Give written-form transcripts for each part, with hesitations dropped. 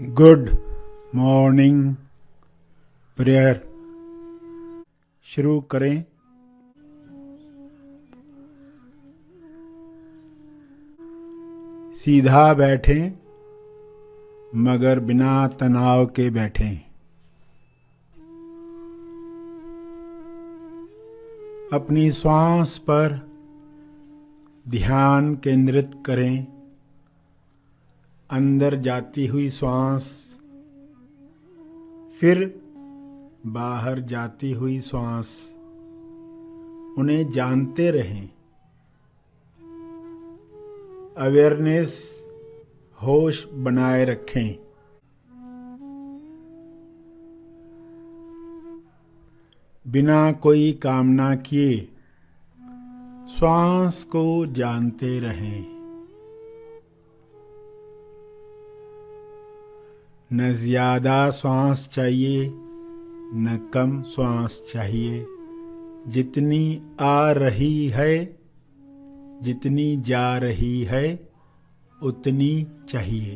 Good morning prayer शुरू करें। सीधा बैठें मगर बिना तनाव के बैठें। अपनी श्वास पर ध्यान केंद्रित करें। अंदर जाती हुई श्वास, फिर बाहर जाती हुई श्वास, उन्हें जानते रहें। अवेयरनेस, होश बनाए रखें। बिना कोई कामना किए श्वास को जानते रहें। न ज्यादा श्वास चाहिए न कम श्वास चाहिए। जितनी आ रही है, जितनी जा रही है, उतनी चाहिए।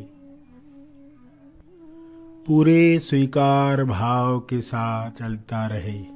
पूरे स्वीकार भाव के साथ चलता रहे।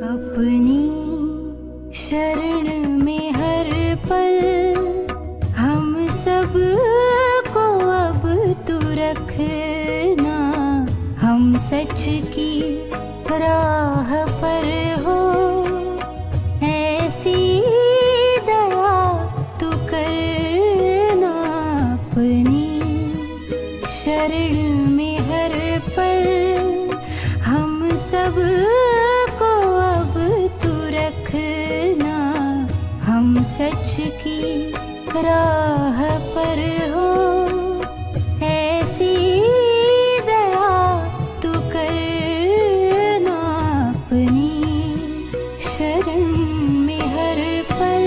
अपनी शरण में हर पल हम सब को अब तू रखना। हम सच की राह पर हो, ऐसी दया तू करना। अपनी शरण में हर पल हम सब सच की राह पर हो, ऐसी दया तू करना। अपनी शरण में हर पल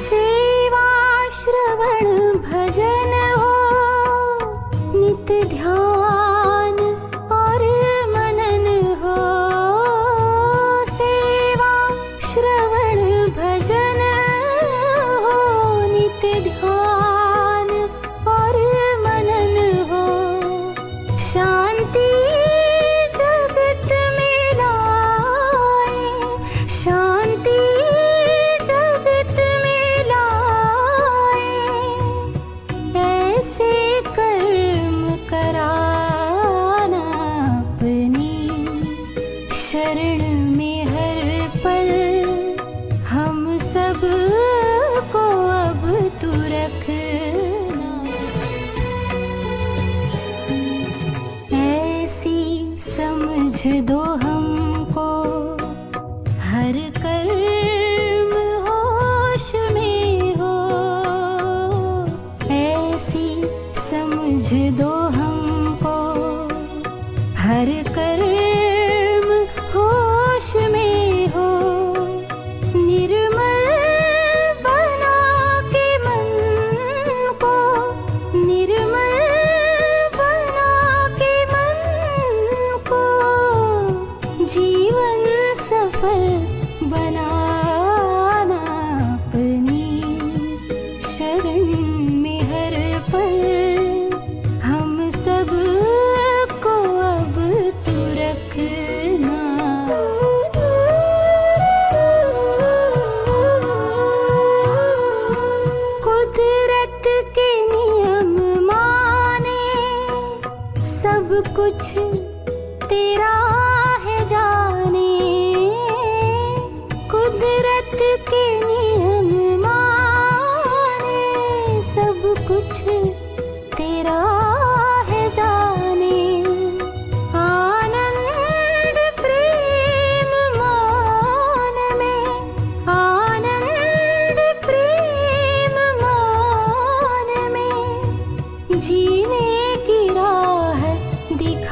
सेवा श्रवण भजन हो, नित ध्यान और मनन हो। ध्यान और मनन हो, शांति जगत में लाए, शांति जगत में लाए। ऐसे कर्म कराना। अपनी शरण में हर पल हम सब को अब तू रखना। ऐसी समझ दो हमको, हर कर्म होश में हो। ऐसी समझ दो हमको, हर कर्म होश में हो। जीवन सफल बनाना। अपनी शरण में हर पल हम सब को अब तू रखना। कुदरत के नियम माने, सब कुछ तेरा जाने। कुदरत के नियम माने, सब कुछ तेरा है जाने। आनंद प्रेम मान में, आनंद प्रेम मान में जीने की राह दिखा।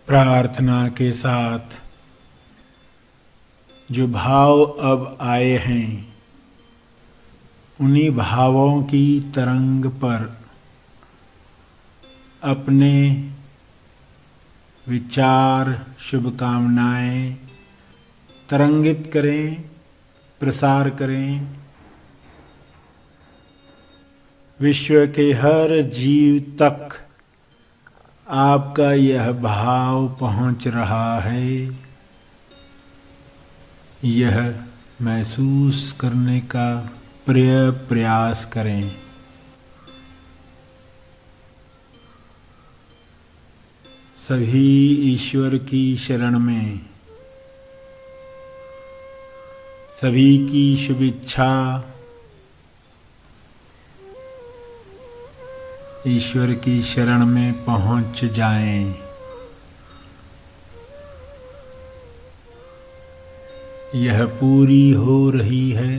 प्रार्थना के साथ जो भाव अब आए हैं, उन्हीं भावों की तरंग पर अपने विचार, शुभकामनाएं तरंगित करें, प्रसार करें। विश्व के हर जीव तक आपका यह भाव पहुंच रहा है, यह महसूस करने का प्रयास करें। सभी ईश्वर की शरण में, सभी की शुभेच्छा ईश्वर की शरण में पहुंच जाएं। यह पूरी हो रही है।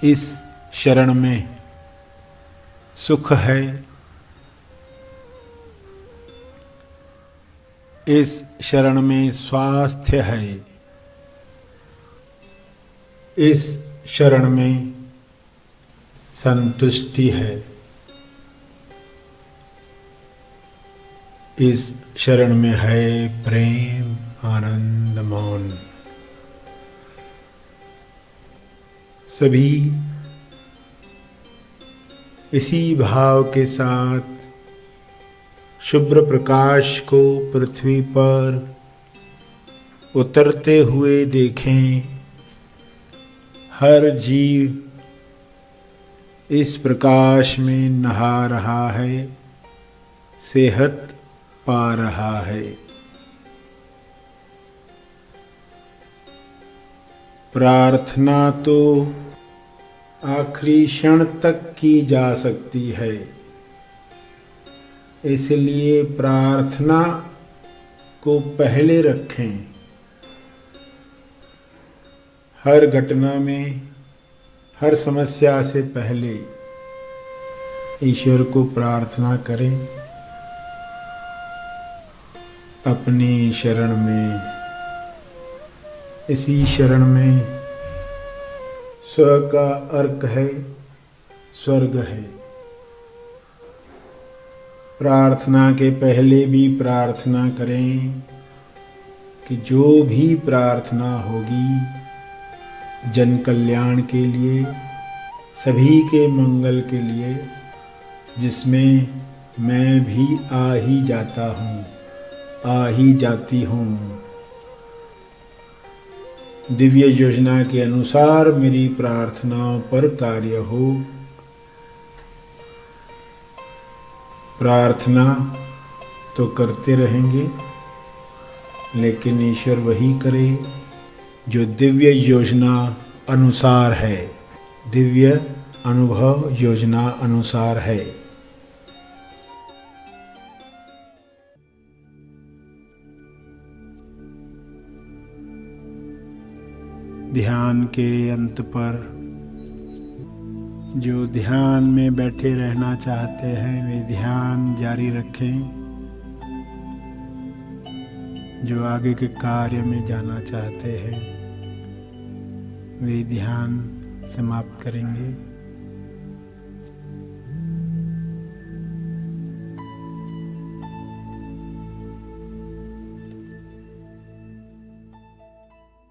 इस शरण में सुख है, इस शरण में स्वास्थ्य है, इस शरण में संतुष्टि है, इस शरण में है प्रेम, आनंद, मौन। सभी इसी भाव के साथ शुभ्र प्रकाश को पृथ्वी पर उतरते हुए देखें। हर जीव इस प्रकाश में नहा रहा है, सेहत पा रहा है। प्रार्थना तो आखिरी क्षण तक की जा सकती है, इसलिए प्रार्थना को पहले रखें। हर घटना में, हर समस्या से पहले ईश्वर को प्रार्थना करें। अपनी शरण में, इसी शरण में स्व का अर्क है, स्वर्ग है। प्रार्थना के पहले भी प्रार्थना करें कि जो भी प्रार्थना होगी जन कल्याण के लिए, सभी के मंगल के लिए, जिसमें मैं भी आ ही जाता हूँ, आ ही जाती हूँ। दिव्य योजना के अनुसार मेरी प्रार्थनाओं पर कार्य हो। प्रार्थना तो करते रहेंगे, लेकिन ईश्वर वही करे जो दिव्य योजना अनुसार है, दिव्य अनुभव योजना अनुसार है। ध्यान के अंत पर जो ध्यान में बैठे रहना चाहते हैं वे ध्यान जारी रखें। जो आगे के कार्य में जाना चाहते हैं वे ध्यान समाप्त करेंगे।